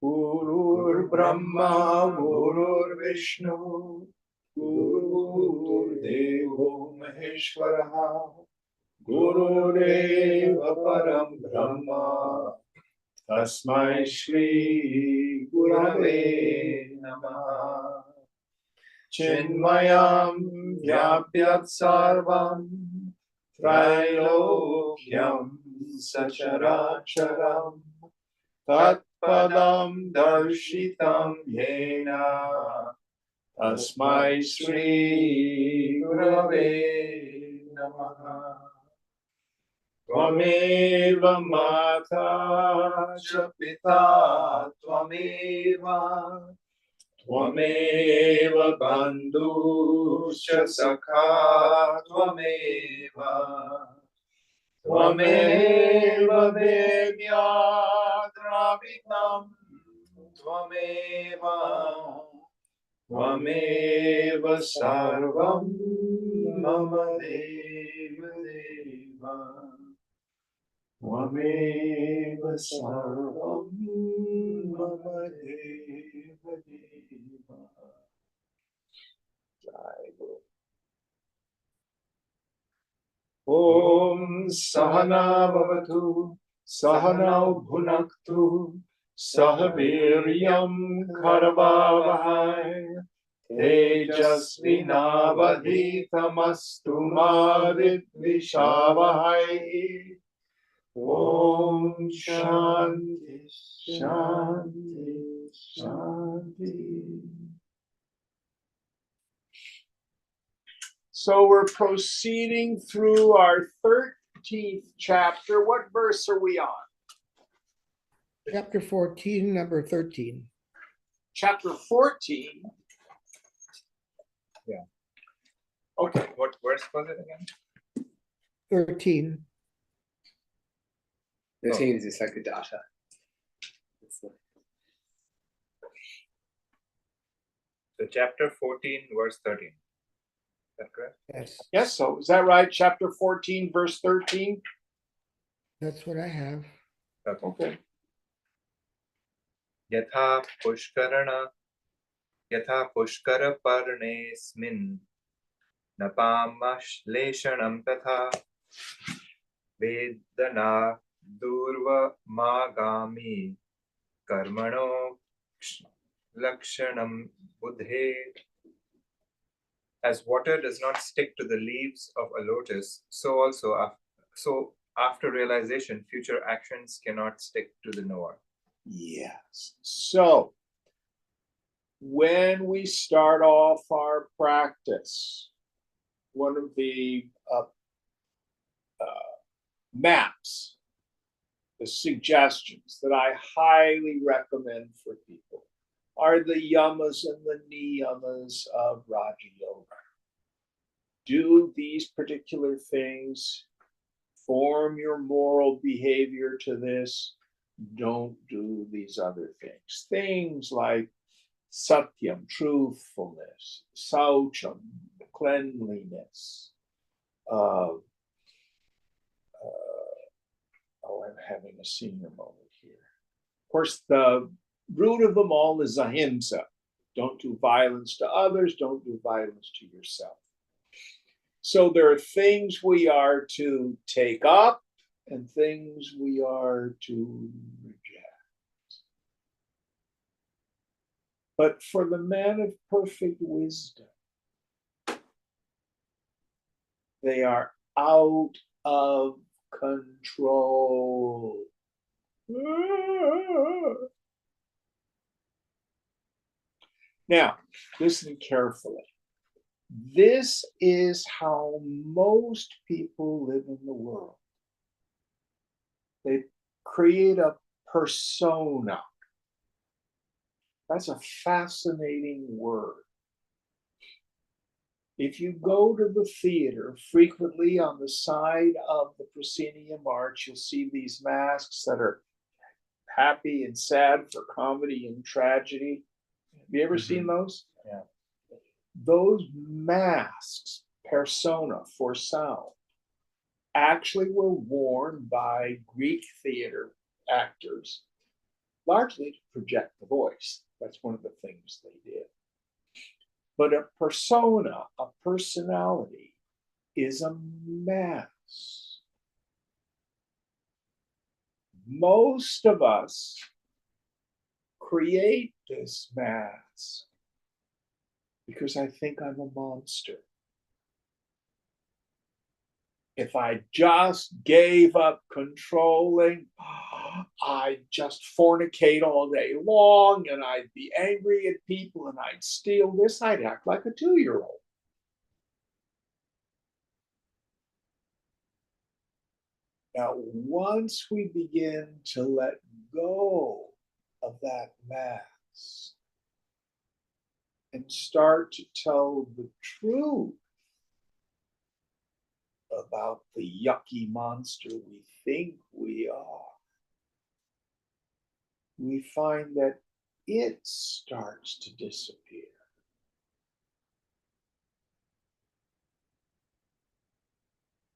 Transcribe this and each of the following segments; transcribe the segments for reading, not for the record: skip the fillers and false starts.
Gurur Brahma, Gurur Vishnu, Gurur Devo Maheshwara, Gurureva Param Brahma, Tasmai Shri Gurave Namaha. Chinmayam Vyapyat Sarvam Trailokyam Sacharacharam Tatpadam Darshitam Yena Tasmai Shri Gurave Namaha. Tvameva Mata Cha Pita Tvameva Tvameva Bandhuscha Sakha Tvameva Tvameva Devya Dravidam Tvameva Tvameva Sarvam Mama Deva Deva Tvameva Sarvam Mama Deva Deva. Om Sahana Bhavatu Sahanau Bhunaktu Sahaviryam Karavavahai Tejasvinavadhitamastu ma vidvishavahai. Om Shanti Shanti Shanti. So we're proceeding through our 13th chapter. What verse are we on? Chapter 14, number 13. Chapter 14. Yeah. Okay. What verse was it again? 13. 13 is the Sakadata. So chapter 14, verse 13. Is that correct? Yes, Yes, so is that right? Chapter 14, verse 13? that's what I have. Okay. Yatha pushkara parnesmin napamash leshanam tatha vedana durva magami karmano lakshanam buddhe. As water does not stick to the leaves of a lotus, so also after realization, future actions cannot stick to the knower. Yes. So when we start off our practice, one of the maps, the suggestions that I highly recommend for people are the yamas and the niyamas of Raja Yoga. Do these particular things, form your moral behavior to this, don't do these other things. Things like satyam, truthfulness, saucham, cleanliness. Oh, I'm having a senior moment here. Of course, the root of them all is ahimsa. Don't do violence to others, don't do violence to yourself. So there are things we are to take up and things we are to reject. But for the man of perfect wisdom, they are out of control. Now, listen carefully. This is how most people live in the world. They create a persona. That's a fascinating word. If you go to the theater, frequently on the side of the proscenium arch, you'll see these masks that are happy and sad for comedy and tragedy. Have you ever seen those? Yeah. Those masks, persona for sound, actually were worn by Greek theater actors largely to project the voice. That's one of the things they did. But a persona, a personality, is a mask. Most of us create this mask because I think I'm a monster. If I just gave up controlling, I'd just fornicate all day long and I'd be angry at people and I'd steal this, I'd act like a 2-year-old. Now, once we begin to let go of that mask and start to tell the truth about the yucky monster we think we are, we find that it starts to disappear.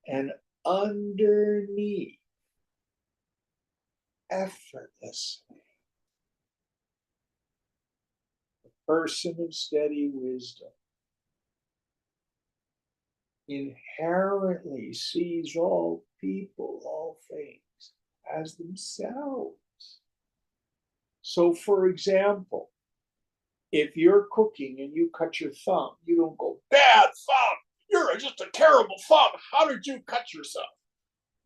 And underneath, effortlessly, the person of steady wisdom inherently sees all people, all things as themselves. So, for example, if you're cooking and you cut your thumb, you don't go, bad thumb, you're just a terrible thumb. How did you cut yourself?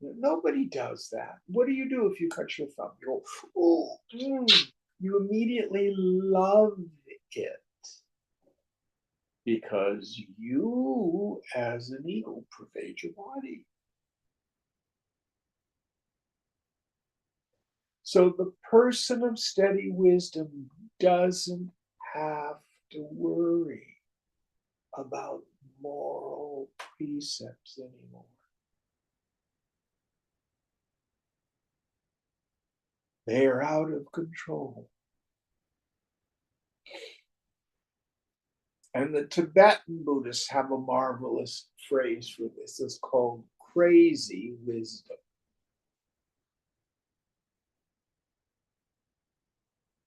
Nobody does that. What do you do if you cut your thumb? You go, oh, you immediately love it because you, as an ego, pervade your body. So the person of steady wisdom doesn't have to worry about moral precepts anymore. They are out of control. And the Tibetan Buddhists have a marvelous phrase for this. It's called crazy wisdom.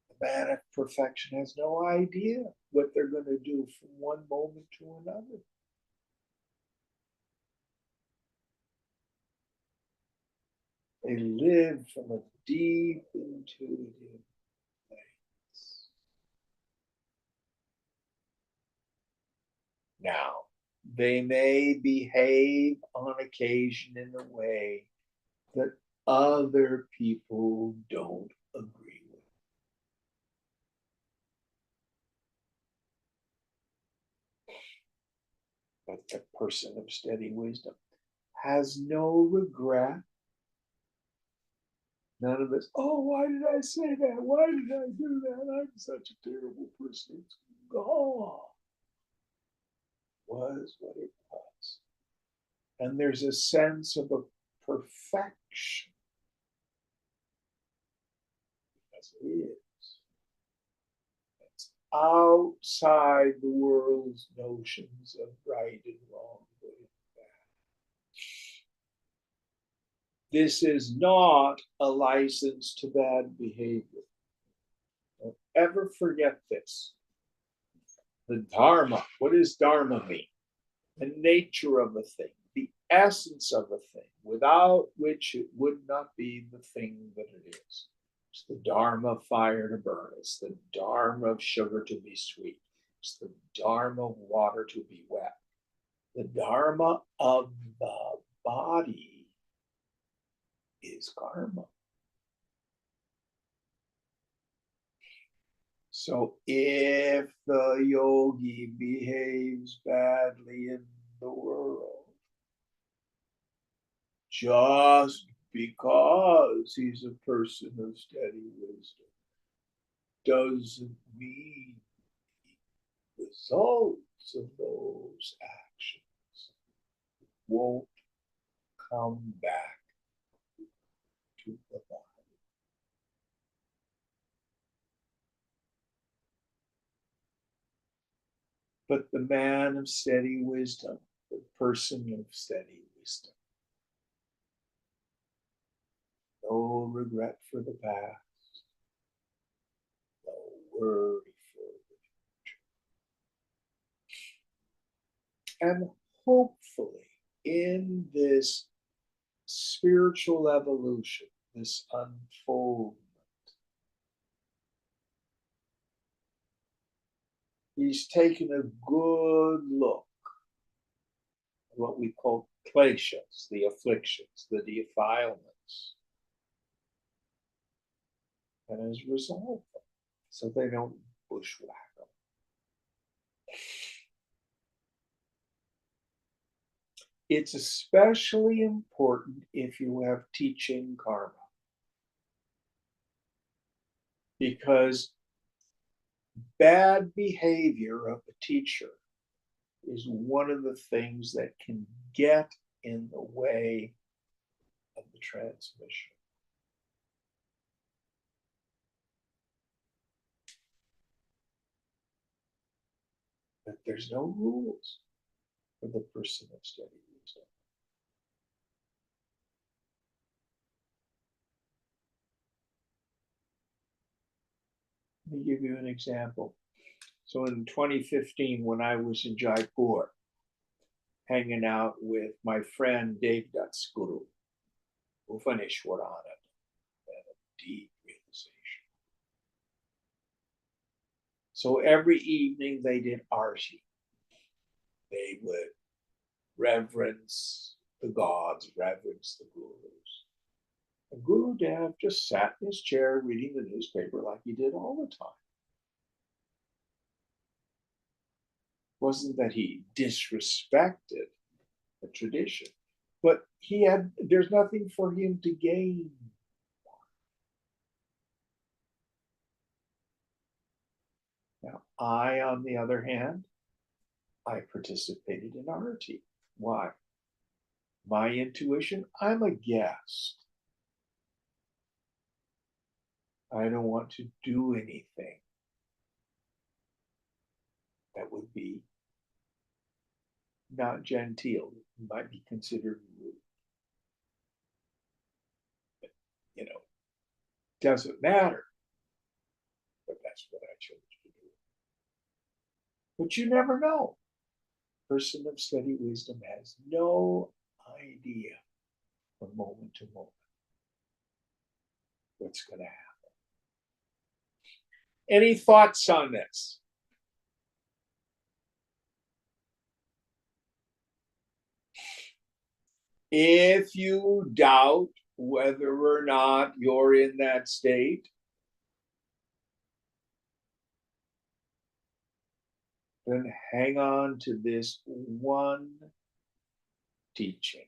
The man of perfection has no idea what they're going to do from one moment to another. They live from a deep intuitive place. Now, they may behave on occasion in a way that other people don't agree with. But the person of steady wisdom has no regret. None of this, oh, why did I say that? Why did I do that? I'm such a terrible person. It's gone. Was what it was. And there's a sense of a perfection as it is. It's outside the world's notions of right and wrong, good and bad. This is not a license to bad behavior. Don't ever forget this. The Dharma, what does Dharma mean? The nature of a thing, the essence of a thing, without which it would not be the thing that it is. It's the Dharma of fire to burn. It's the Dharma of sugar to be sweet. It's the Dharma of water to be wet. The Dharma of the body is karma. So if the yogi behaves badly in the world, just because he's a person of steady wisdom doesn't mean the results of those actions won't come back to the body. But the man of steady wisdom, the person of steady wisdom, no regret for the past, And hopefully, in this spiritual evolution, this unfoldment, he's taken a good look at what we call kleshas, the afflictions, the defilements, and has resolved them so they don't bushwhack them. It's especially important if you have teaching karma, because bad behavior of a teacher is one of the things that can get in the way of the transmission. But there's no rules for the person of steady wisdom. Let me give you an example. So in 2015, when I was in Jaipur, hanging out with my friend Devdutt's guru, Upanishwaranand, and a deep realization. So every evening they did arti. They would reverence the gods, reverence the gurus. And Guru Dev just sat in his chair reading the newspaper like he did all the time. Wasn't that he disrespected the tradition, but there's nothing for him to gain. Now, I, on the other hand, I participated in arti. Why? My intuition, I'm a guest. I don't want to do anything that would be not genteel, might be considered rude. You know, doesn't matter, but that's what I chose to do. But you never know. Person of steady wisdom has no idea from moment to moment what's going to happen. Any thoughts on this? If you doubt whether or not you're in that state, then hang on to this one teaching.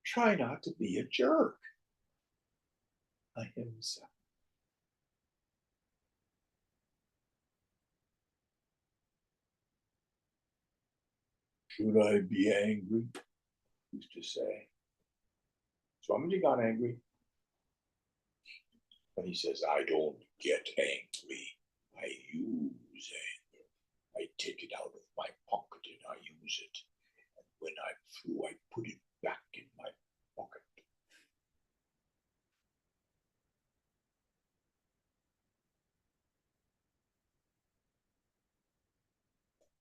Try not to be a jerk. Ahimsa. Should I be angry? Used to say. Somebody got angry. But he says, I don't get angry. I use anger. I take it out of my pocket and I use it. And when I'm through, I put it back in my pocket.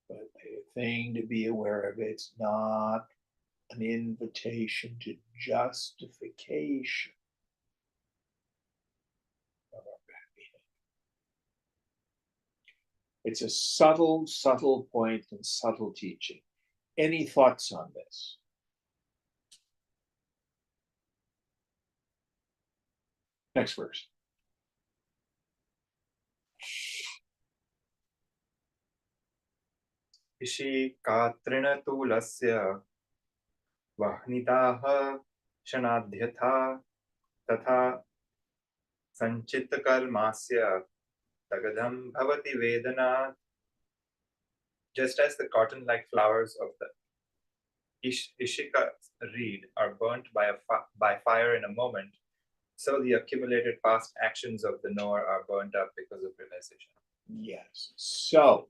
But the thing to be aware of, it's not an invitation to justification of our bad behavior. It's a subtle, subtle point and subtle teaching. Any thoughts on this? Next verse. इषिकातृणतुलस्य वह्निताः शनाद्यथा तथा संचित्तकर्मास्य तगधं भवति वेदनात्. Just as the cotton-like flowers of the Ishika reed are burnt by fire in a moment, so the accumulated past actions of the knower are burnt up because of realization. Yes. So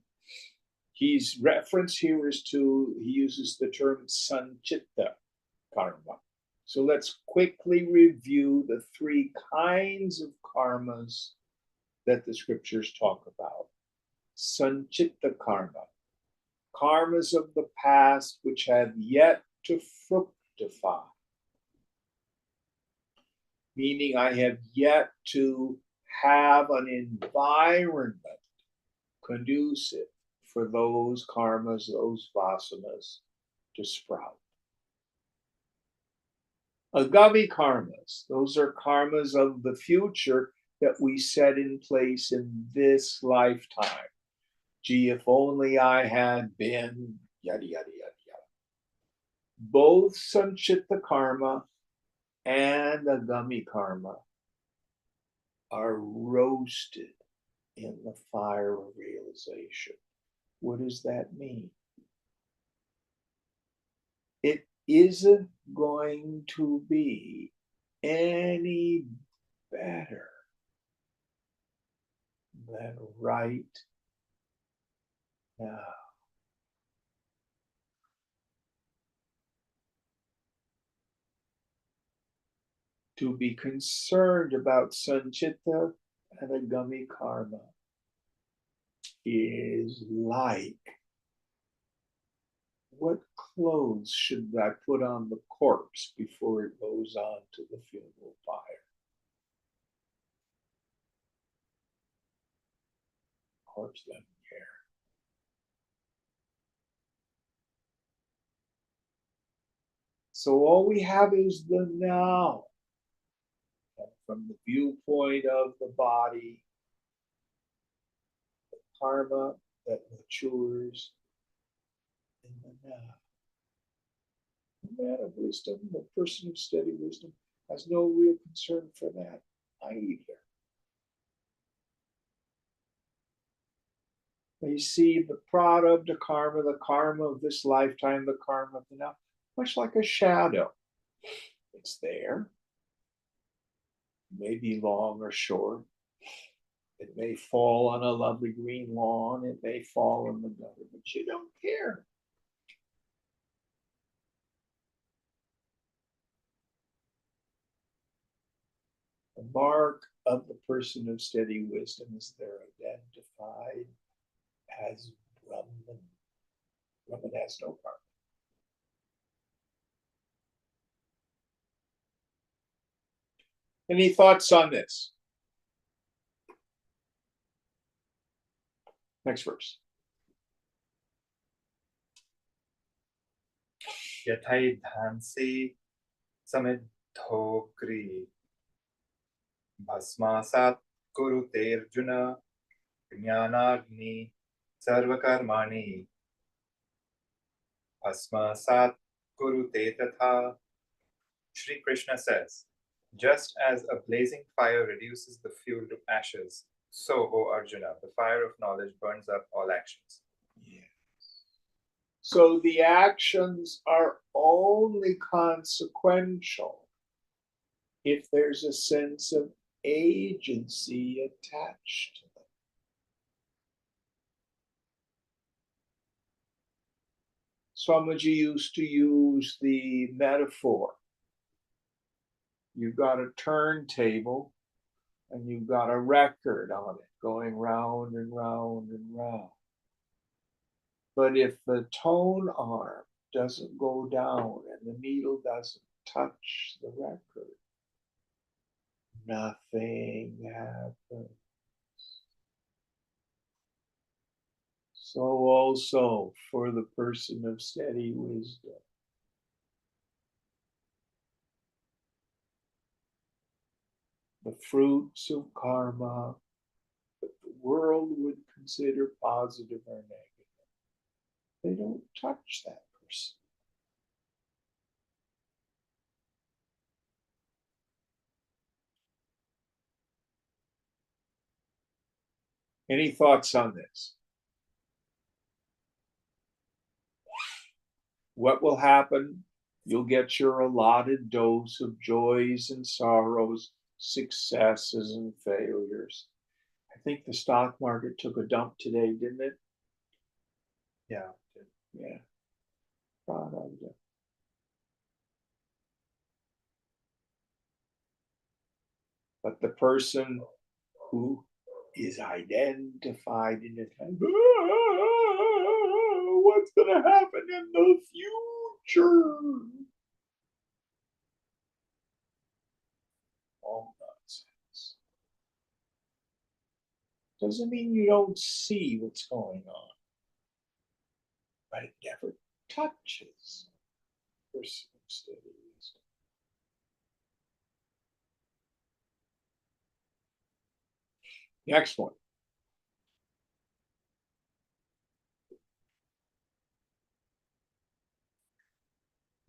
his reference here is to, he uses the term sanchitta karma. So let's quickly review the three kinds of karmas that the scriptures talk about. Sanchitta karma. karmas of the past which have yet to fructify, meaning I have yet to have an environment conducive for those karmas, those vasanas to sprout. Agami karmas, those are karmas of the future that we set in place in this lifetime. Gee, if only I had been yada, yada, yada, yada. Both Sanchita karma and Agami karma are roasted in the fire of realization. What does that mean? It isn't going to be any better than right now. To be concerned about Sanchita and Agami karma is like, what clothes should I put on the corpse before it goes on to the funeral pyre? Corpse doesn't care. So all we have is the now. And from the viewpoint of the body, the karma that matures in the now. The man of wisdom, the person of steady wisdom, has no real concern for that either. They see the product, the karma of this lifetime, the karma of the now, much like a shadow. It's there. It may be long or short. It may fall on a lovely green lawn. It may fall in the gutter, but you don't care. The mark of the person of steady wisdom is they're identified as Brahman. Brahman has no karma. Any thoughts on this? Next verse. Yathai samidhokri bhasmasat kurute Arjuna jnanagni sarvakarmani bhasmasat kurute tatha. Shri Krishna says, just as a blazing fire reduces the fuel to ashes, so, O Arjuna, the fire of knowledge burns up all actions. Yeah. So the actions are only consequential if there's a sense of agency attached to them. Swamiji used to use the metaphor. You've got a turntable and you've got a record on it going round and round and round. But if the tone arm doesn't go down and the needle doesn't touch the record, nothing happens. So also for the person of steady wisdom. The fruits of karma that the world would consider positive or negative, they don't touch that person. Any thoughts on this? What will happen? You'll get your allotted dose of joys and sorrows, successes and failures. I think the stock market took a dump today, didn't it? Yeah. Yeah. Proud of you. But the person who is identified in it, what's going to happen in the future. All nonsense. Doesn't mean you don't see what's going on, but it never touches your steady wisdom. Next one.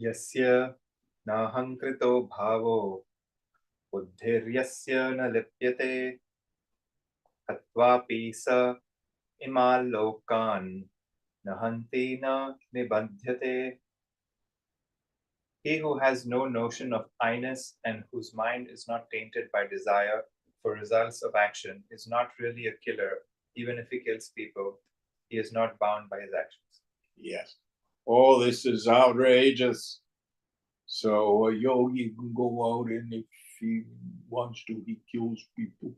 Yasya nahankrito bhavo buddhiryasya na lipyate hatvapi sa imalokan nahanti na nibadhyate. He who has no notion of I-ness and whose mind is not tainted by desire for results of action is not really a killer. Even if he kills people, he is not bound by his actions. Yes. Oh, this is outrageous. So a yogi can go out and if he wants to, he kills people.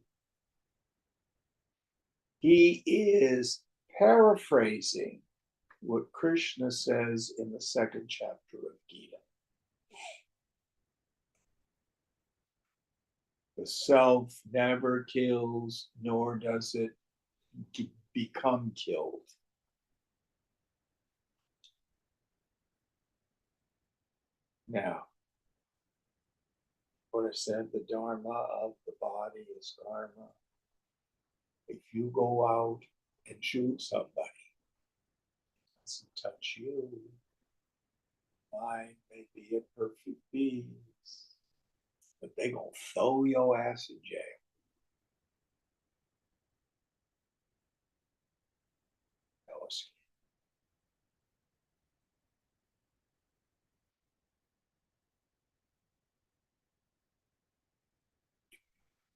He is paraphrasing what Krishna says in the second chapter of Gita. The self never kills, nor does it become killed. Now, what I said, the dharma of the body is karma. If you go out and shoot somebody, it doesn't touch you. Mine may be a perfect peace, but they gonna throw your ass in jail. No escape.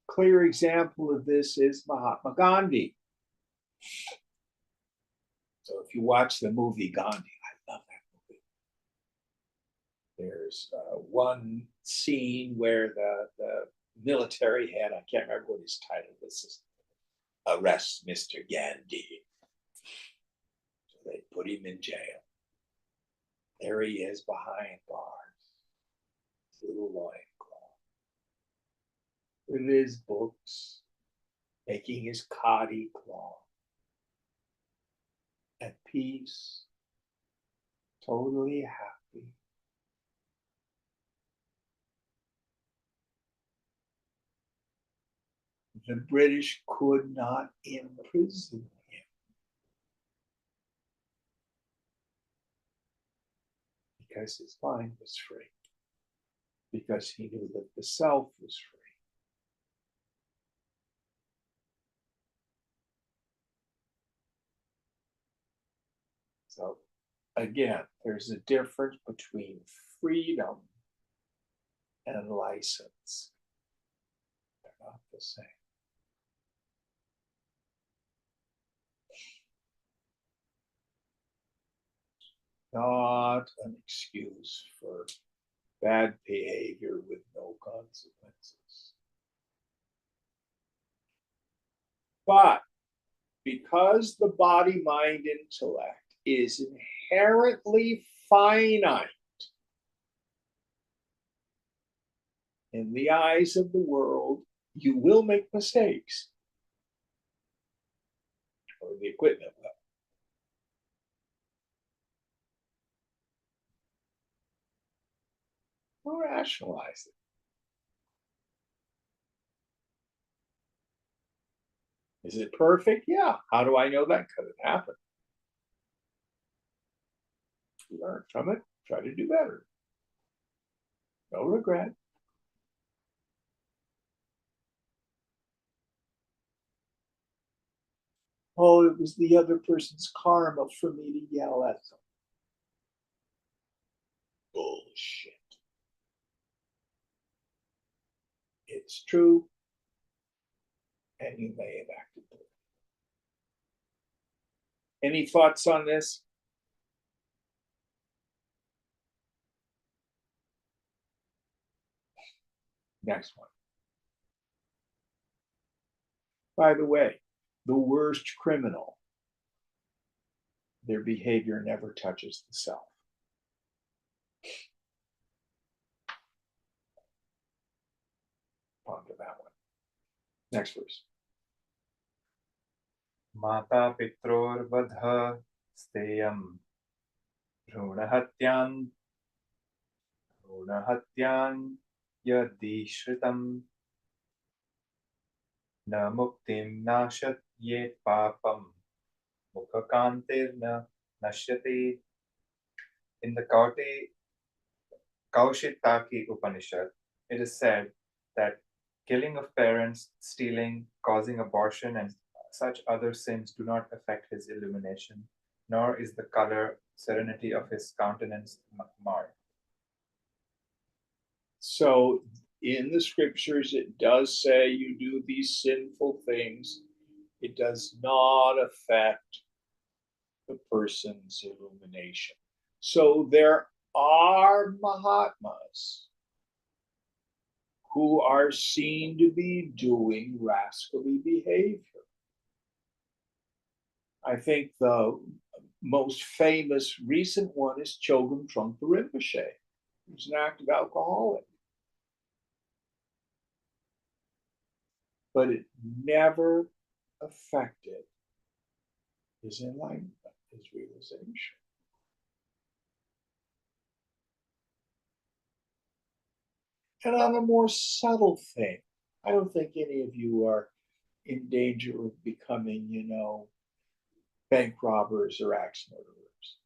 Clear example of this is Mahatma Gandhi. So if you watch the movie Gandhi, I love that movie. There's one scene where the military head, I can't remember what his title was, arrest Mr. Gandhi. So they put him in jail. There he is behind bars, little loincloth, with his books, making his khadi cloth, at peace, totally happy. The British could not imprison him because his mind was free, because he knew that the self was free. So again, there's a difference between freedom and license. They're not the same. Not an excuse for bad behavior with no consequences. But because the body, mind, intellect is inherently finite in the eyes of the world, you will make mistakes, or the equipment will. We'll rationalize it. Is it perfect? Yeah. How do I know that? Because it happened. Learn from it, try to do better. No regret. Oh, it was the other person's karma for me to yell at them. Bullshit. It's true, and you may have acted poorly. Any thoughts on this? Next one. By the way, the worst criminal Their behavior never touches the self. Ponder that one. Next verse. Mata pitror vadha steyam Runa hatyan yadishritam na muktim nashat ye papam mukhakantir na nashyate. In the Kaushitaki Upanishad, it is said that killing of parents, stealing, causing abortion, and such other sins do not affect his illumination, nor is the color, serenity of his countenance marred. So in the scriptures, it does say you do these sinful things. It does not affect the person's illumination. So there are Mahatmas who are seen to be doing rascally behavior. I think the most famous recent one is Chogyam Trungpa Rinpoche, who's an active alcoholic. But it never affected his enlightenment, his realization. And on a more subtle thing, I don't think any of you are in danger of becoming, bank robbers or axe murderers.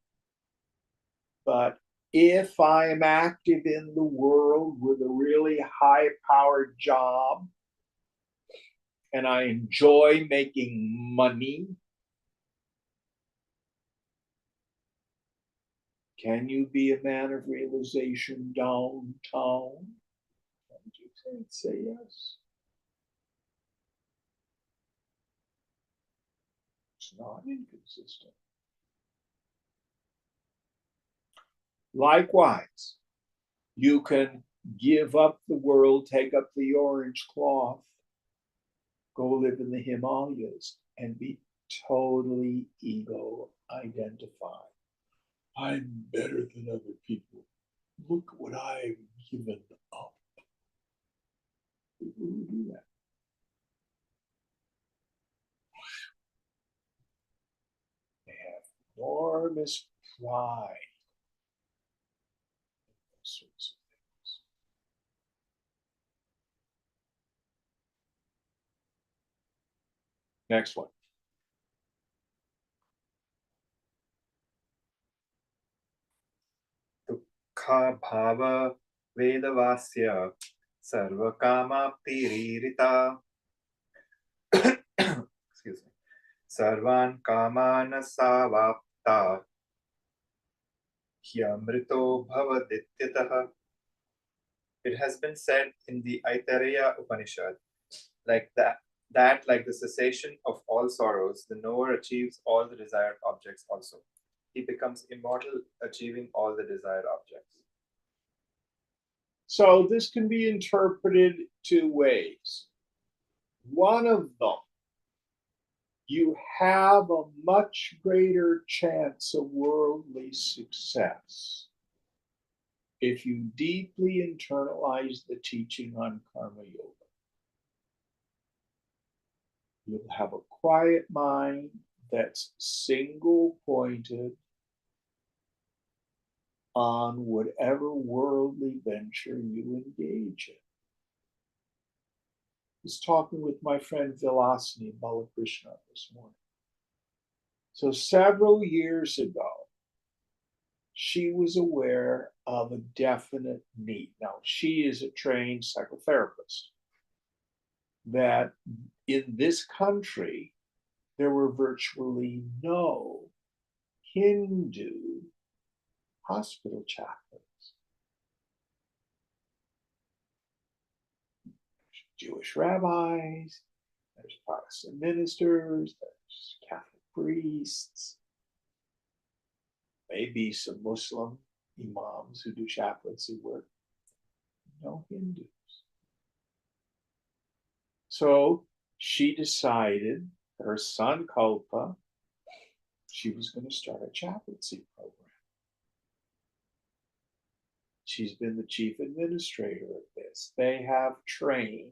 But if I am active in the world with a really high powered job and I enjoy making money, can you be a man of realization downtown? Can't you say yes? It's not inconsistent. Likewise, you can give up the world, take up the orange cloth, go live in the Himalayas, and be totally ego identified. I'm better than other people. Look what I've given up. People who do that. They have enormous pride in those sorts of things. Next one. Dukha bhava vedavasya sarva kamaptiririta. Excuse me. Sarvan kamana savapta hyamrito bhavadityatah. It has been said in the Aitareya Upanishad, like that like the cessation of all sorrows, the knower achieves all the desired objects also. He becomes immortal, achieving all the desired objects. So this can be interpreted two ways. One of them, you have a much greater chance of worldly success if you deeply internalize the teaching on karma yoga. You'll have a quiet mind that's single pointed on whatever worldly venture you engage in. I was talking with my friend Vilasini Balakrishna this morning. So several years ago, she was aware of a definite need. Now, she is a trained psychotherapist. That in this country, there were virtually no Hindu hospital chaplains. Jewish rabbis, there's Protestant ministers, there's Catholic priests, maybe some Muslim imams who do chaplaincy work, no Hindus. So she decided her son Kalpa she was going to start a chaplaincy program. She's been the chief administrator of this. They have trained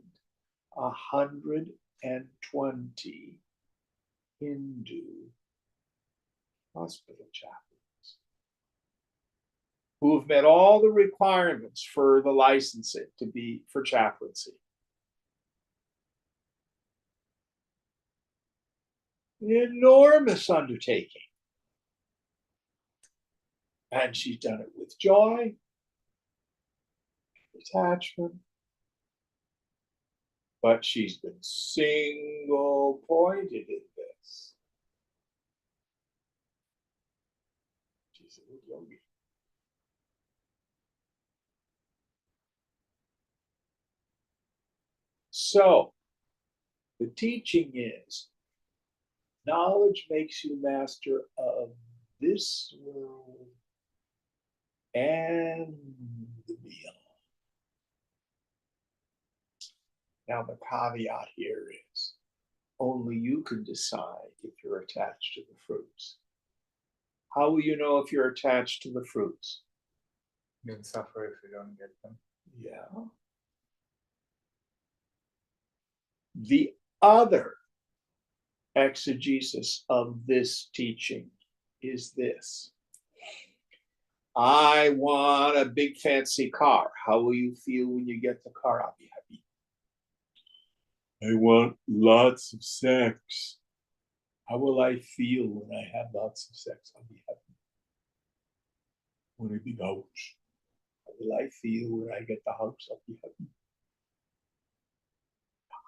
120 Hindu hospital chaplains who have met all the requirements for the licensing to be for chaplaincy. An enormous undertaking. And she's done it with joy, attachment, but she's been single pointed in this. She's a good yogi. So, the teaching is knowledge makes you master of this world and the beyond. Now, the caveat here is only you can decide if you're attached to the fruits. How will you know if you're attached to the fruits? You'll suffer if you don't get them. Yeah. The other exegesis of this teaching is this. I want a big fancy car. How will you feel when you get the car? I'll be happy. I want lots of sex. How will I feel when I have lots of sex? I'll be happy. I want a big house. How will I feel when I get the house? I'll be happy.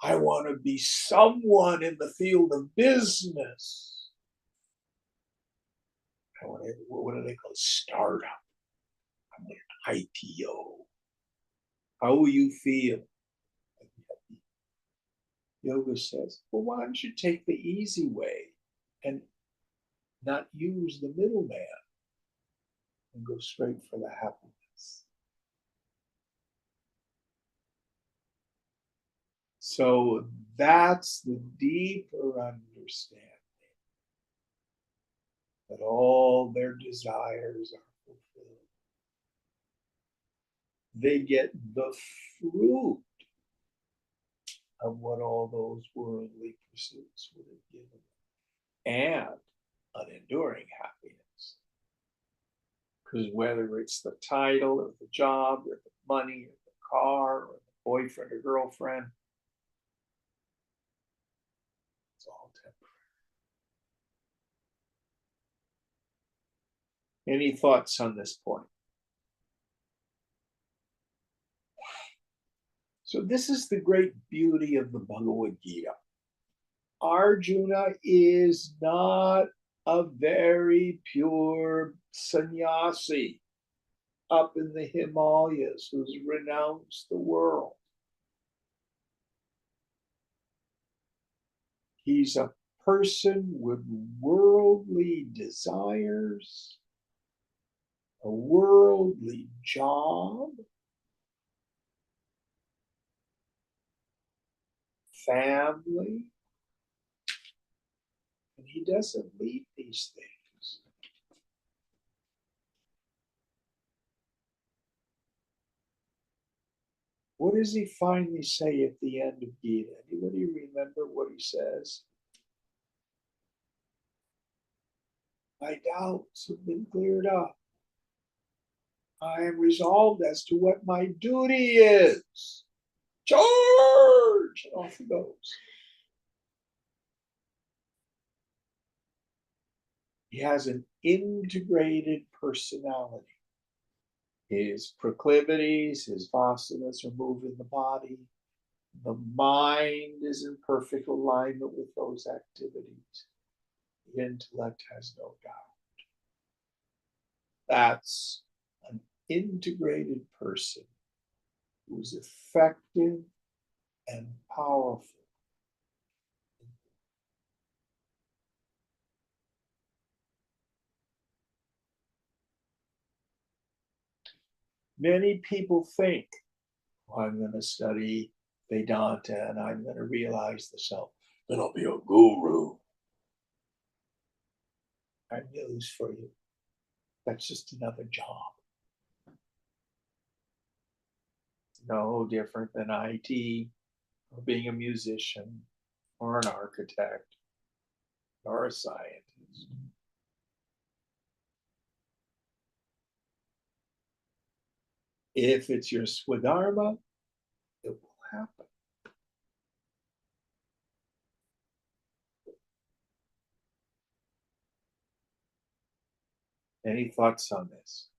I want to be someone in the field of business. I want to, what do they call it? Startup. I want an IPO. How will you feel? Yoga says, well, why don't you take the easy way and not use the middleman and go straight for the happiness? So that's the deeper understanding that all their desires are fulfilled. They get the fruit of what all those worldly pursuits would have given them, and an enduring happiness. Because whether it's the title or the job or the money or the car or the boyfriend or girlfriend, it's all temporary. Any thoughts on this point? So this is the great beauty of the Bhagavad Gita. Arjuna is not a very pure sannyasi up in the Himalayas who's renounced the world. He's a person with worldly desires, a worldly job, family, and he doesn't leave these things. What does he finally say at the end of Gita? Anybody remember what he says? My doubts have been cleared up. I am resolved as to what my duty is. Charge! And off he goes. He has an integrated personality. His proclivities, his vasanas are moved in the body. The mind is in perfect alignment with those activities. The intellect has no doubt. That's an integrated person who's effective and powerful. Many people think, oh, I'm going to study Vedanta and I'm going to realize the self, then I'll be a guru. I have news for you. That's just another job. No different than IT or being a musician or an architect or a scientist. If it's your swadharma, it will happen. Any thoughts on this?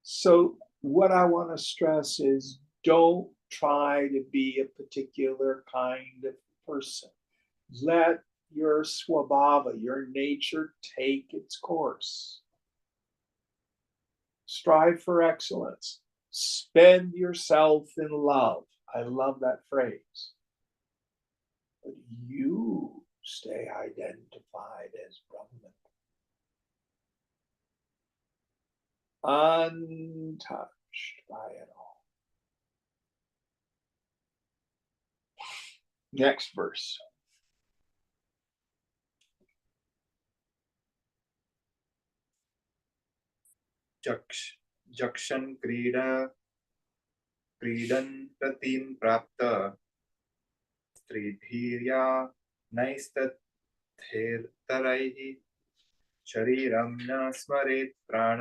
So what I want to stress is don't try to be a particular kind of person. Let your swabhava, your nature, take its course. Strive for excellence. Spend yourself in love. I love that phrase. But you stay identified as Brahman. Untouched by it all. Next verse. Jakshan क्रीडन प्रतीं प्राप्त स्त्रीभिर्या नैस्तथेतरैः शरीरं न स्मरेत् प्राण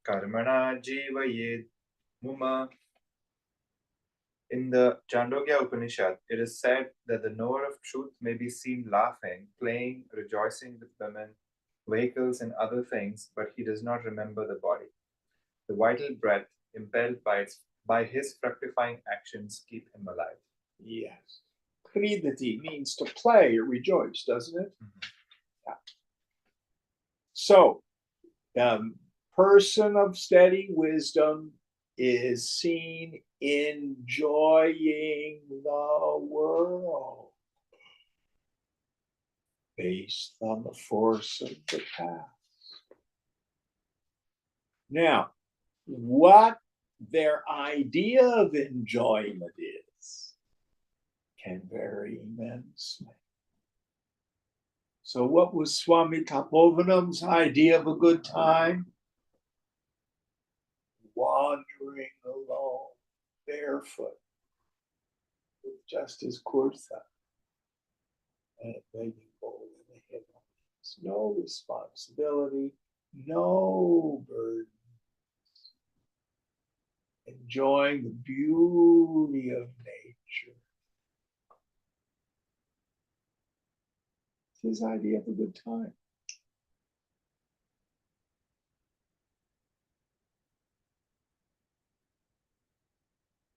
कर्मणा जीवयेत् मुमा. In the Chandogya Upanishad, it is said that the knower of truth may be seen laughing, playing, rejoicing with women, vehicles, and other things, but he does not remember the body. The vital breath, impelled by his fructifying actions, keep him alive. Yes. Kridati means to play or rejoice, doesn't it? Mm-hmm. Yeah. So, person of steady wisdom is seen enjoying the world based on the force of the past. Now, what their idea of enjoyment is can vary immensely. So, what was Swami Tapovanam's idea of a good time? Wandering alone, barefoot, with just his kurta and a begging bowl in the Himalayas. No responsibility, no burden. Enjoying the beauty of nature. It's his idea of a good time.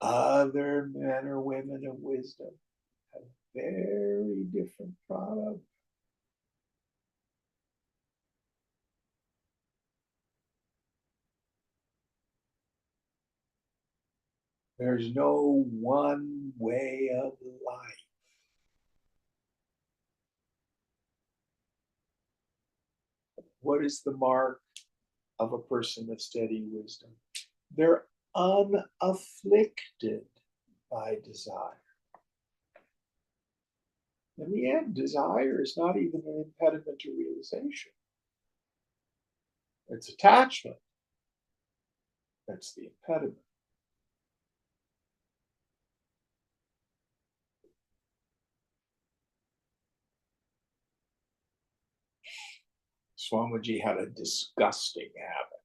Other men or women of wisdom have very different product. There's no one way of life. What is the mark of a person of steady wisdom? They're unafflicted by desire. In the end, desire is not even an impediment to realization. It's attachment that's the impediment. Swamiji had a disgusting habit.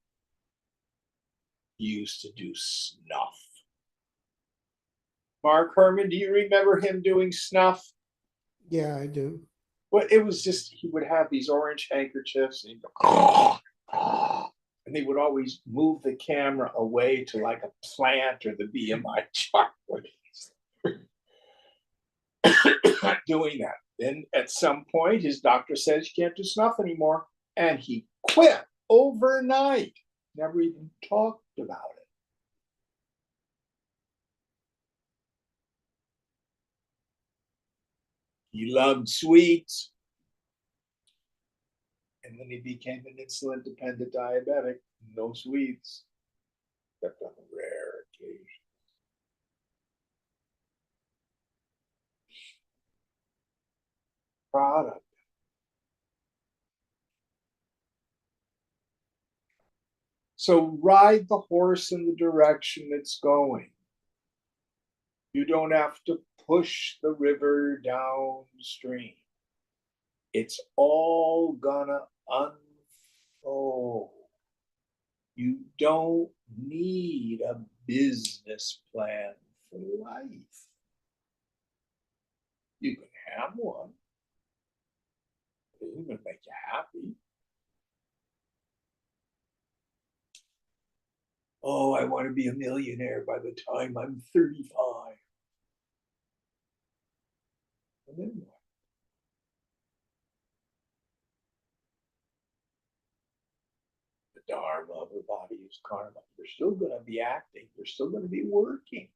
He used to do snuff. Mark Herman, do you remember him doing snuff? Yeah, I do. Well, it was just, he would have these orange handkerchiefs and he'd go, and he would always move the camera away to like a plant or the BMI chart when he's doing that. Then at some point, his doctor says you can't do snuff anymore. And he quit overnight, never even talked about it. He loved sweets. And then he became an insulin dependent diabetic. No sweets, except on rare occasions. product. So ride the horse in the direction it's going. You don't have to push the river downstream. It's all gonna unfold. You don't need a business plan for life. You can have one. It's gonna make you happy. Oh, I want to be a millionaire by the time I'm 35. And then what? The dharma of the body is karma. You're still going to be acting. You're still going to be working.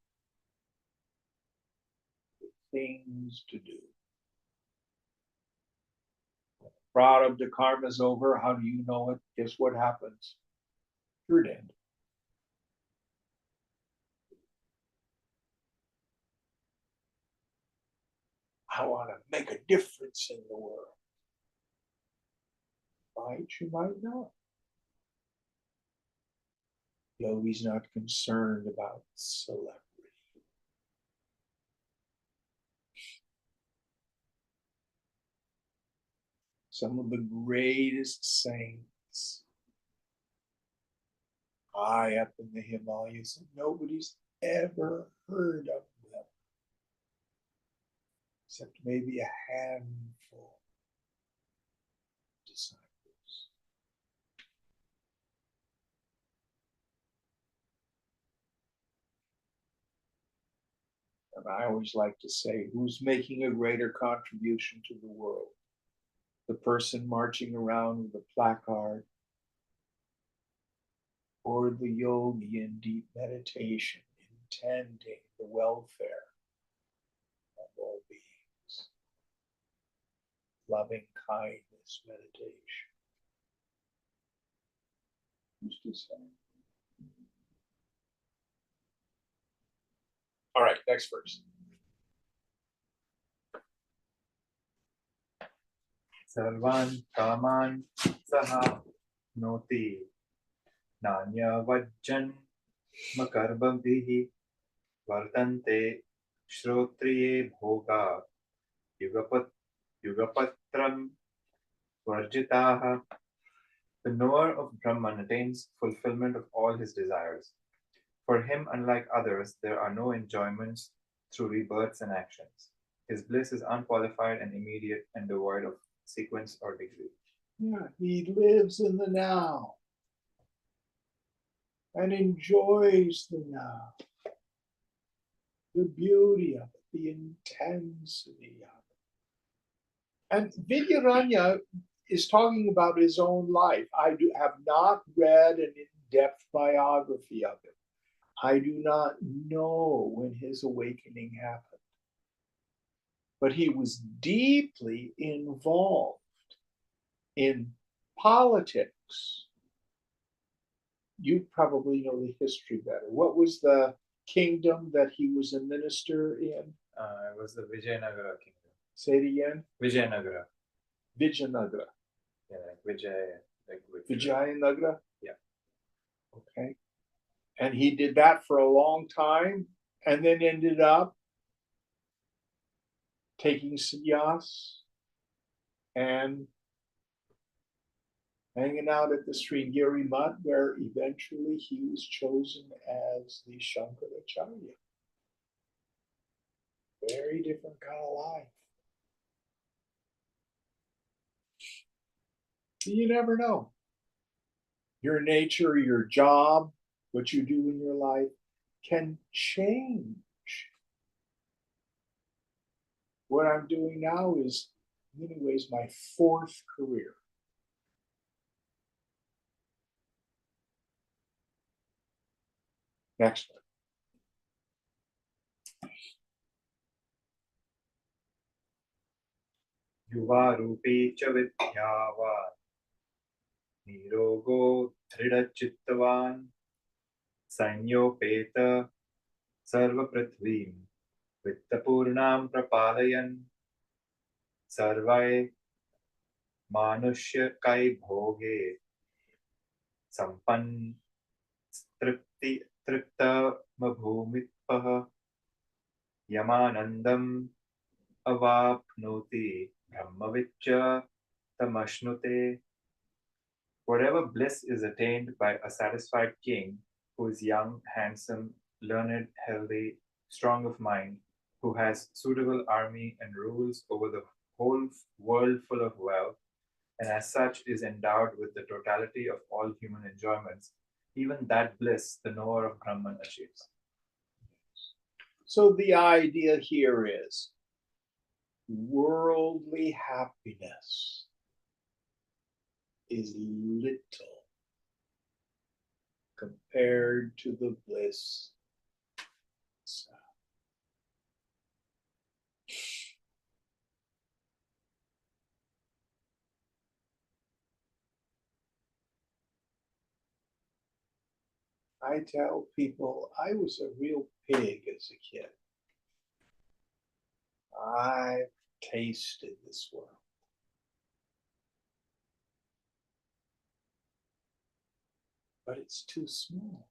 Things to do. Prarabdha karma is over. How do you know it? Guess what happens? You're dead. I want to make a difference in the world. Might, you might not. Yogi's not concerned about celebrity. Some of the greatest saints high up in the Himalayas, and nobody's ever heard of them, except maybe a handful of disciples. And I always like to say, who's making a greater contribution to the world? The person marching around with a placard, or the yogi in deep meditation, intending the welfare of all beings? Loving kindness meditation. Who's to say? All right, next verse. Sarvan kaman saha noti nanya vajjan makarbabhihi vartante shrotriye bhoga yugapatram varjitaha. The knower of Brahman attains fulfillment of all his desires. For him, unlike others, there are no enjoyments through rebirths and actions. His bliss is unqualified and immediate and devoid of sequence or degree. Yeah, he lives in the now and enjoys the now, the beauty of it, the intensity of it. And Vidyaranya is talking about his own life. I have not read an in-depth biography of him. I do not know when his awakening happened. But he was deeply involved in politics. You probably know the history better. What was the kingdom that he was a minister in? It was the Vijayanagara kingdom. Say it again. Vijayanagara. Vijayanagara. Yeah, like Vijay, like Vijayanagara? Yeah. Okay. And he did that for a long time and then ended up taking sannyas and hanging out at the Sringeri Mutt, where eventually he was chosen as the Shankaracharya. Very different kind of life. You never know. Your nature, your job, what you do in your life can change. What I'm doing now is, in many ways, my fourth career. Next one. Yuva rupi cha vidyavan nirogo dhridachittavan sanyopeta sarva prithvim vittapurnam prapalayan. sarvai manushya kai bhoge sampan tripta mabhumitpah yamanandam avapnoti brahmaviccha tamashnute. Whatever bliss is attained by a satisfied king who is young, handsome, learned, healthy, strong of mind, who has suitable army and rules over the whole world full of wealth, and as such is endowed with the totality of all human enjoyments, even that bliss the knower of Brahman achieves. So the idea here is worldly happiness is little compared to the bliss. I tell people I was a real pig as a kid. I've tasted this world. But it's too small.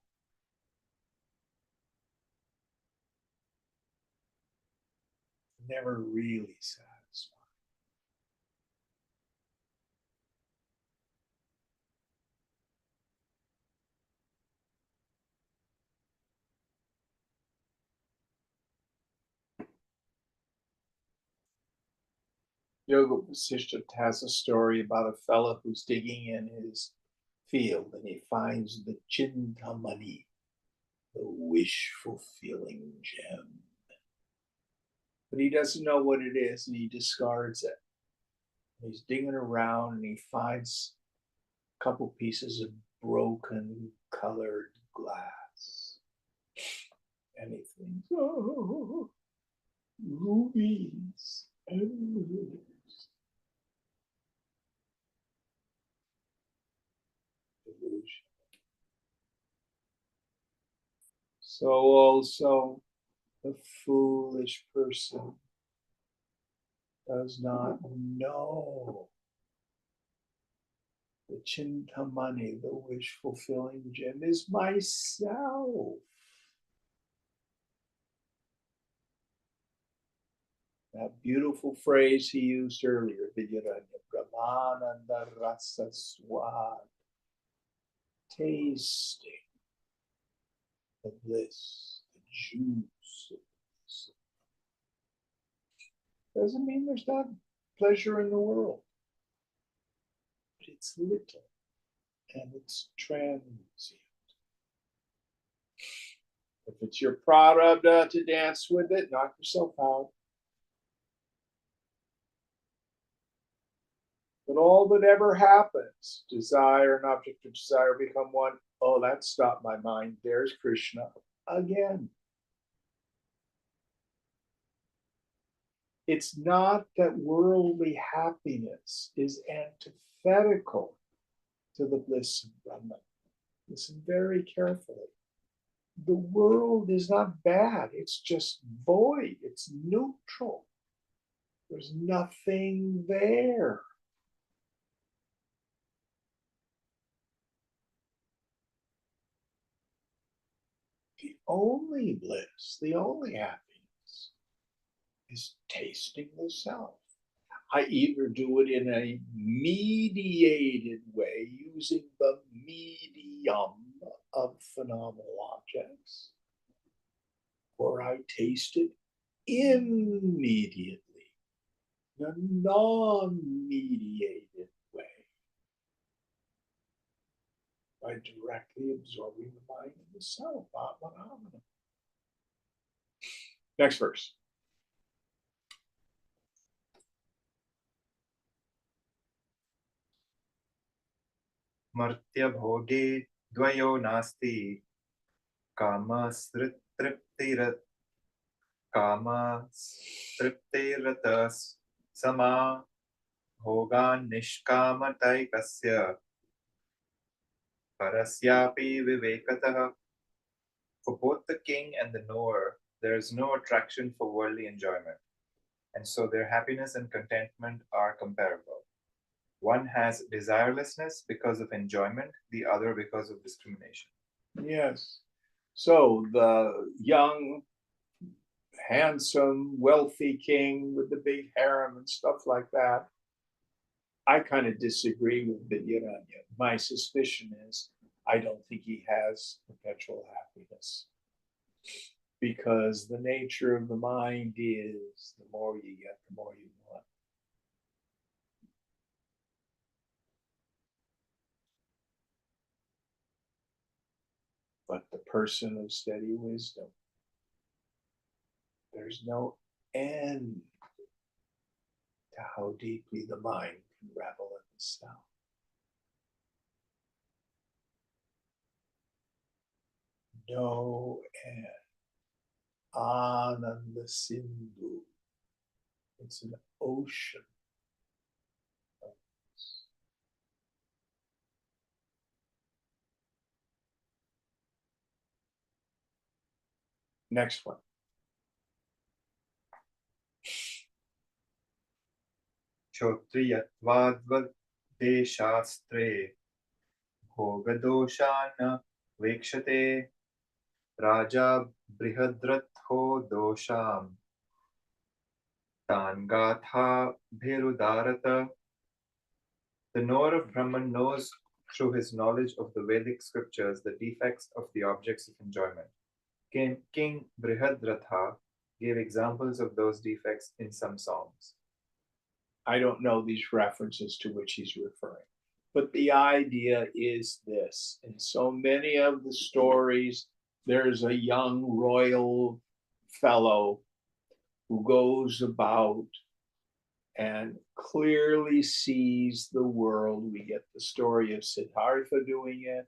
Never really satisfied. Yoga Vasishtha has a story about a fellow who's digging in his field and he finds the Chintamani, the wish fulfilling gem. But he doesn't know what it is and he discards it. He's digging around and he finds a couple pieces of broken colored glass. And he thinks, oh, rubies and rubies. Delusion. So also the foolish person does not know the Chintamani, the wish fulfilling gem, is myself. That beautiful phrase he used earlier, Vidyaranya Brahmananda Rasa Swad, tasting the bliss, the juice of bliss. Doesn't mean there's not pleasure in the world, but it's little and it's transient. If it's your prarabdha to dance with it, knock yourself out. But all that ever happens, desire and object of desire become one. Oh, that stopped my mind. There's Krishna again. It's not that worldly happiness is antithetical to the bliss of Brahman. Listen very carefully. The world is not bad. It's just void. It's neutral. There's nothing there. The only bliss, the only happiness is tasting the self. I either do it in a mediated way using the medium of phenomenal objects, or I taste it immediately in a non-mediated way by directly absorbing the mind of the self. Next verse. Martya bhoge dvayo nasti kama triptiratas sama bhogan nishkamataikasya parasyapi vivekatah. For both the king and the knower, there is no attraction for worldly enjoyment. and so their happiness and contentment are comparable. One has desirelessness because of enjoyment, the other because of discrimination. Yes. So the young, handsome, wealthy king with the big harem and stuff like that, I kind of disagree with Vidyaranya. My suspicion is I don't think he has perpetual happiness because the nature of the mind is the more you get, the more you want. But the person of steady wisdom, there's no end to how deeply the mind can revel in the self. No end. Ananda Sindhu. It's an ocean. Next one. Kshotriyatvad भोगदोषान् वीक्षते Raja Brihadratho Dosham Tangatha Bhirudarata. The knower of Brahman knows through his knowledge of the Vedic scriptures the defects of the objects of enjoyment. King Brihadratha gave examples of those defects in some songs. I don't know these references to which he's referring, but the idea is this. In so many of the stories, there's a young royal fellow who goes about and clearly sees the world. We get the story of Siddhartha doing it.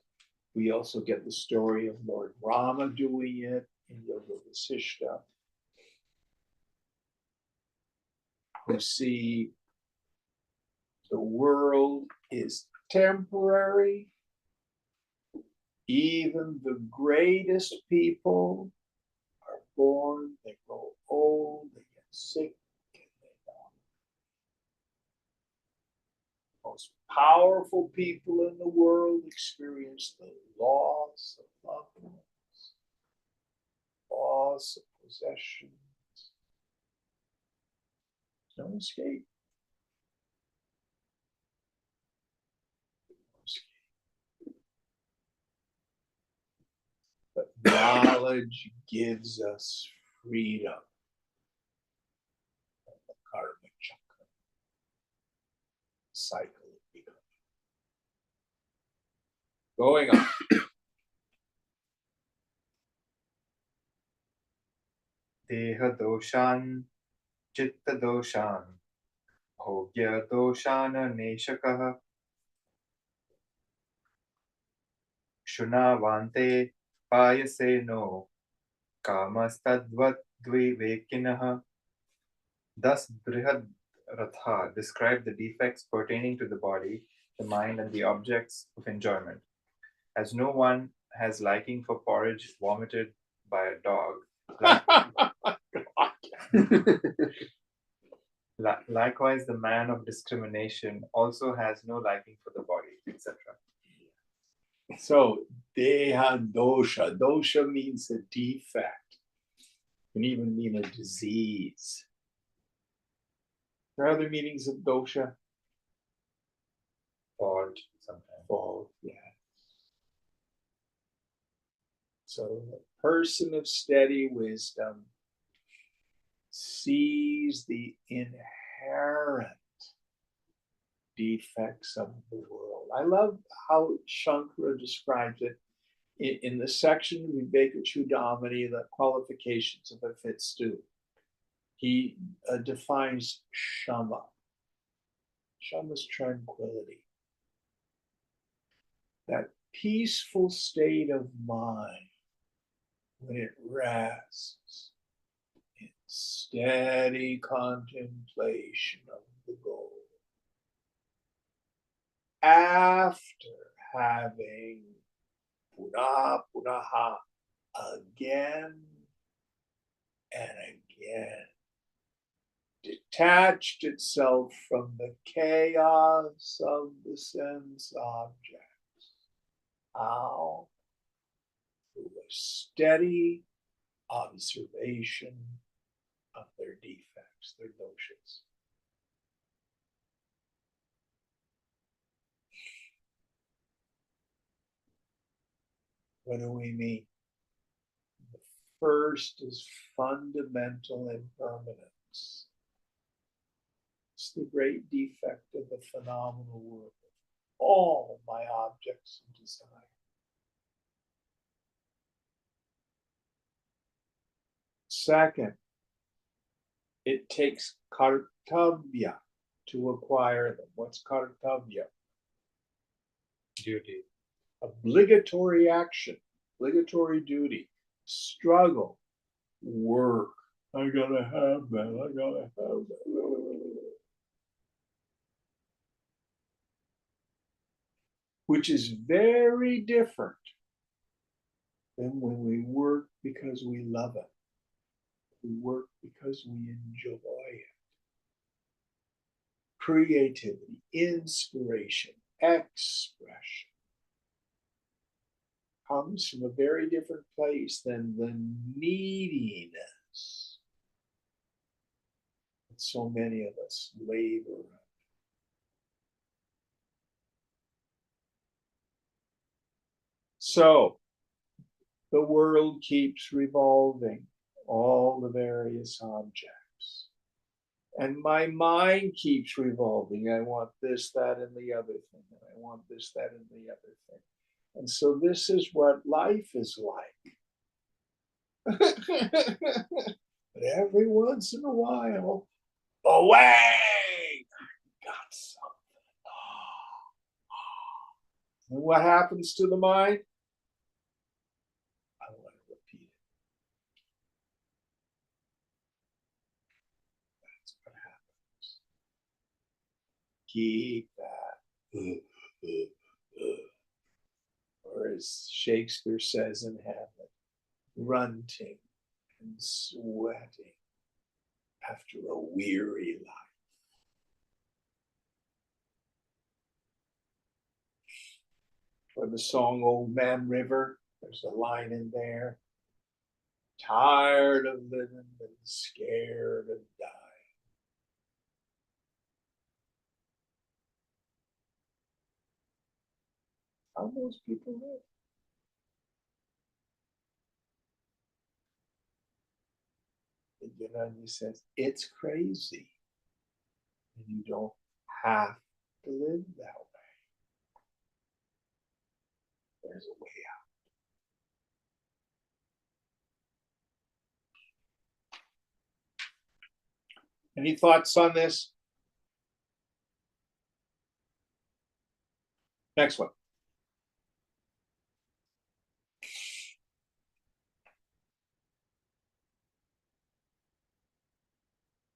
We also get the story of Lord Rama doing it in Yoga Vasishta, who see the world is temporary. Even the greatest people are born, they grow old, they get sick, and they die. Most powerful people in the world experience the loss of loved ones, loss of possessions. No escape. But knowledge gives us freedom from the karmic chakra, cycle of becoming. Going on. Deha Doshan Chitta Doshan Bhogya Doshana Neshakaha Shunavante Payase no Kamastadvat Dvivekinaha. Thus Brihadratha described the defects pertaining to the body, the mind, and the objects of enjoyment. As no one has liking for porridge vomited by a dog, likewise the man of discrimination also has no liking for the body, etc. So deha dosha. Dosha means a defect. It can even mean a disease. There are other meanings of dosha. Fault sometimes. Fault, yeah. So the person of steady wisdom sees the inherent defects of the world. I love how Shankara describes it in the section Viveka Chudamani, the qualifications of a fit stew. He defines shama. Shama is tranquility. That peaceful state of mind when it rests in steady contemplation of the goal. After having punaha again and again detached itself from the chaos of the sense objects. How? Through a steady observation of their defects, their doshas. What do we mean? The first is fundamental impermanence. It's the great defect of the phenomenal world. All my objects of desire. Second, it takes kartavya to acquire them. What's kartavya? Duty. Obligatory action, obligatory duty, struggle, work. I gotta have that. I gotta have that. Which is very different than when we work because we love it. We work because we enjoy it. Creativity, inspiration, expression comes from a very different place than the neediness that so many of us labor under. So the world keeps revolving, all the various objects. And my mind keeps revolving. I want this, that, and the other thing. And I want this, that, and the other thing. And so this is what life is like. But every once in a while, away! Got something. And what happens to the mind? I want to repeat it. That's what happens. Keep that. Or as Shakespeare says in Hamlet, grunting and sweating after a weary life. For the song Old Man River, there's a line in there. Tired of living and scared of dying. How most people live. And Janani says, it's crazy. And you don't have to live that way. There's a way out. Any thoughts on this? Next one.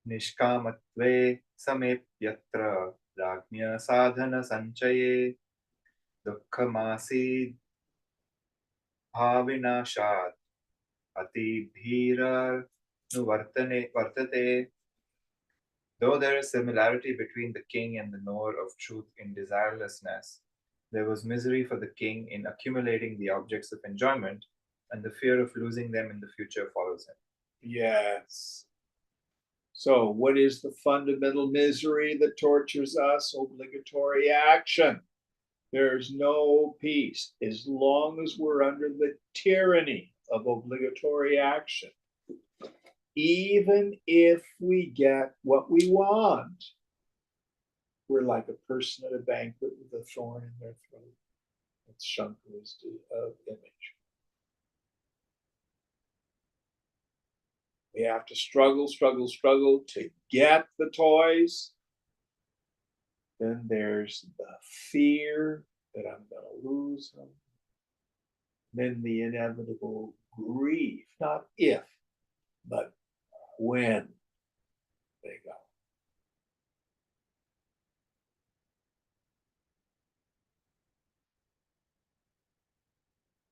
निष्कामत्वे समेप्यत्र राज्ञ साधन संचये दुःखमासीद् भाविनाशात् वर्तते. Though there is similarity between the king and the knower of truth in desirelessness, there was misery for the king in accumulating the objects of enjoyment, and the fear of losing them in the future follows him. Yes. So, what is the fundamental misery that tortures us? Obligatory action. There's no peace as long as we're under the tyranny of obligatory action. Even if we get what we want, we're like a person at a banquet with a thorn in their throat. That's Shankara's image. We have to struggle to get the toys. Then there's the fear that I'm going to lose them. Then the inevitable grief, not if, but when they go.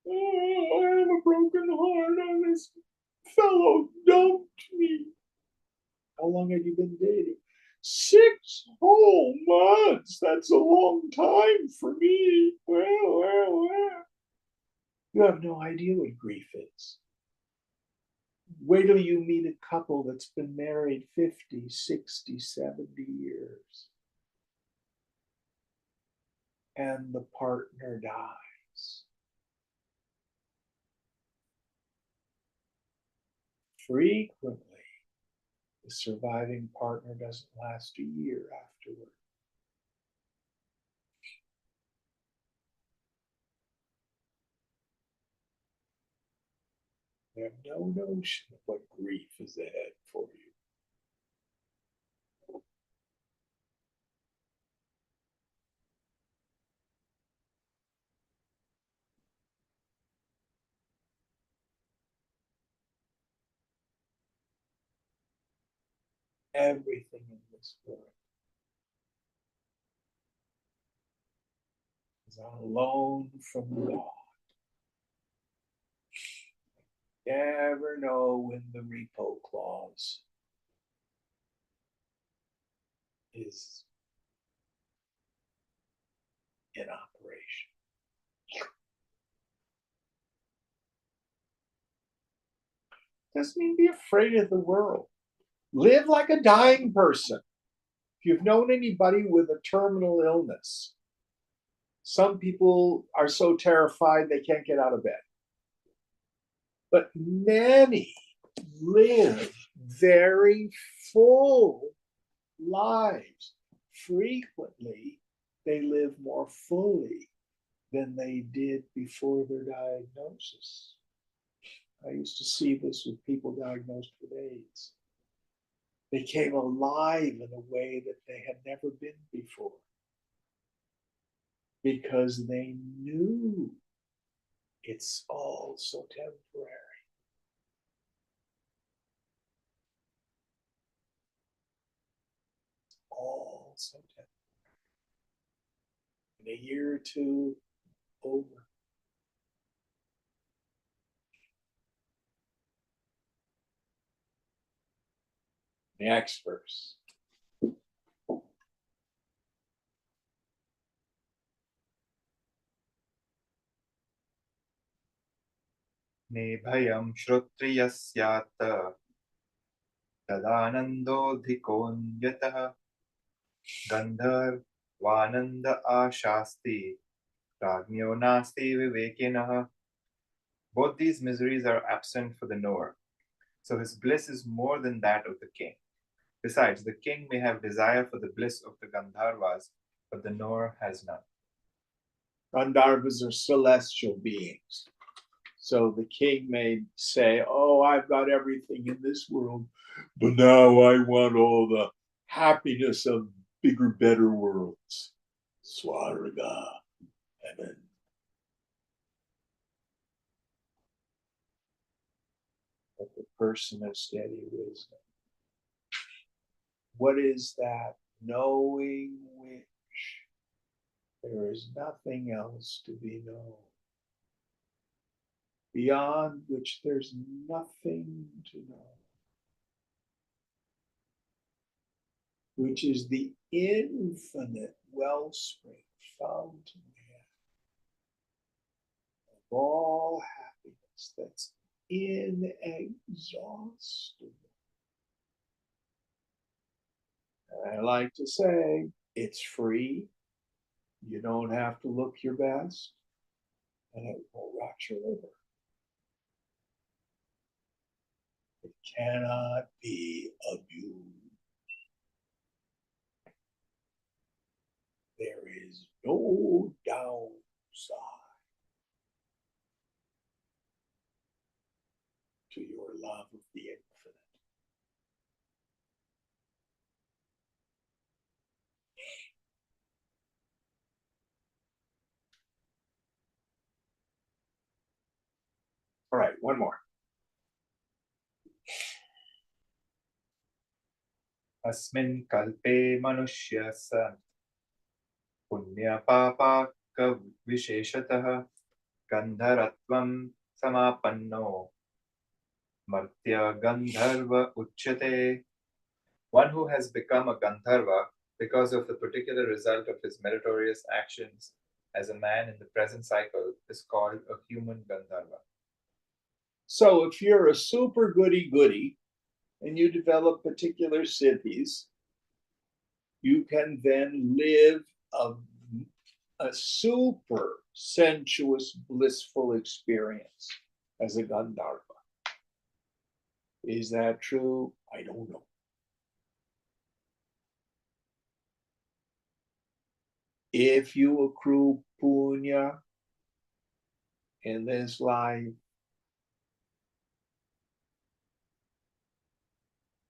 Oh, I have a broken heart. This fellow dumped me. How long had you been dating? 6 whole months. That's a long time for me. Well. You have no idea what grief is. Wait till you meet a couple that's been married 50, 60, 70 years. And the partner dies. Frequently, the surviving partner doesn't last a year afterward. They have no notion of what grief is ahead for you. Everything in this world is on loan from God. Never know when the repo clause is in operation. Doesn't mean be afraid of the world. Live like a dying person. If you've known anybody with a terminal illness, some people are so terrified they can't get out of bed. But many live very full lives. Frequently, they live more fully than they did before their diagnosis. I used to see this with people diagnosed with AIDS. They came alive in a way that they had never been before because they knew it's all so temporary. All so temporary. In a year or two, over. Next verse. नेभयं श्रोत्रियस्यात् तदानन्दोऽधिकोऽन्यतः गन्धर्वानन्द आशास्ति राज्ञो नास्ति विवेकिनः. Both these miseries are absent for the knower, so his bliss is more than that of the king. Besides, the king may have desire for the bliss of the Gandharvas, but the knower has none. Gandharvas are celestial beings. So the king may say, oh, I've got everything in this world, but now I want all the happiness of bigger, better worlds. Swarga, heaven. But the person of steady wisdom, what is that? Knowing which there is nothing else to be known, beyond which there's nothing to know, which is the infinite wellspring, fountainhead of all happiness that's inexhaustible. And I like to say, it's free. You don't have to look your best, and it won't rot your liver. It cannot be abused. There is no downside to your love of the infinite. All right, one more. अस्मिन् कल्पे मनुष्यस्य पुण्यपापाकविशेषतः गन्धर्वत्वं समापन्नो मर्त्य गन्धर्व उच्यते. One who has become a Gandharva because of the particular result of his meritorious actions as a man in the present cycle is called a human Gandharva. So if you're a super goody and you develop particular siddhis, you can then live a super sensuous, blissful experience as a Gandharva. Is that true? I don't know. If you accrue punya in this life,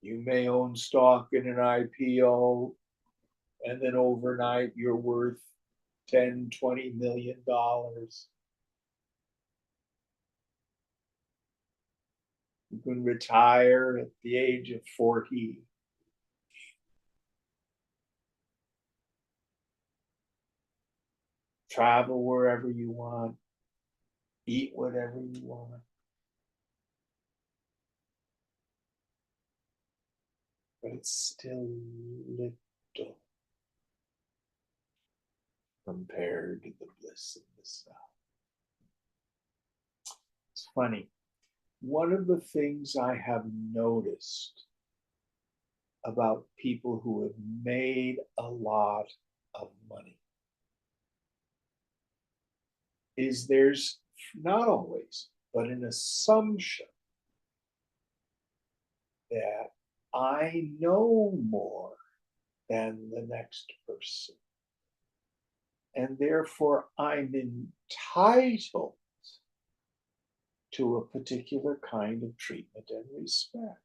you may own stock in an IPO, and then overnight you're worth $10-20 million. You can retire at the age of 40. Travel wherever you want, eat whatever you want. But it's still little compared to the bliss of the self. It's funny. One of the things I have noticed about people who have made a lot of money is there's not always, but an assumption that I know more than the next person. And therefore, I'm entitled to a particular kind of treatment and respect.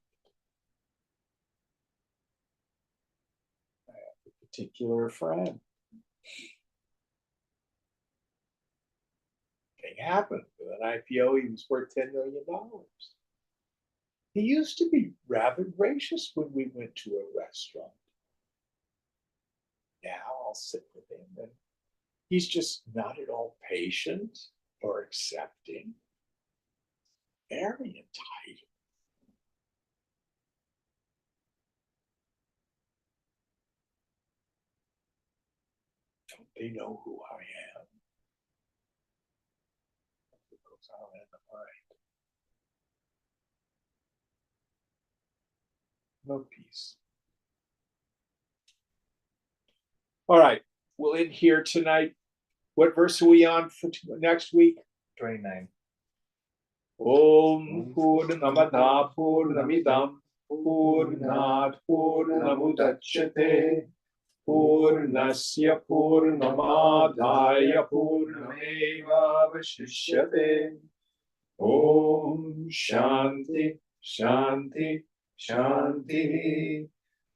I have a particular friend. Thing happened with an IPO, he was worth $10 million. He used to be rather gracious when we went to a restaurant. Now I'll sit with him and he's just not at all patient or accepting. Very entitled. Don't they know who I am? It goes on in the mind. No peace. All right, we'll end here tonight. What verse are we on for next week? 29. Om Purnamada Purnamidam Purnat Purnamudachyate Purnasya Purnamadaya Purnameva Vashishyate. Om Shanti Shanti Shanti.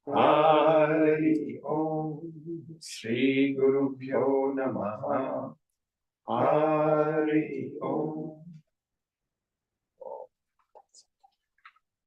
Hari Om. Sri Guru Bhyo Namaha. Hari Om.